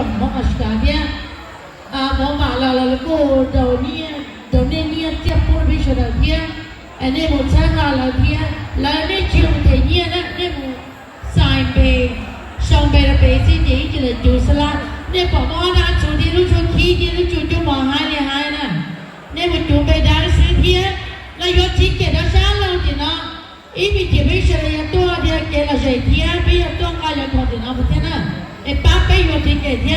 种莫个是干的，莫嘛了个到你接波比说的天，你莫参加了天，来你就得你那你莫上辈上辈的辈子你就来就是啦，你爸妈那做的路做起的路做就忙害呢，你莫做辈大事天，那有几个的山路的呢？一比这边说的要多的给了谁天，比要多个要多的那不天呢？爸爸有这个天。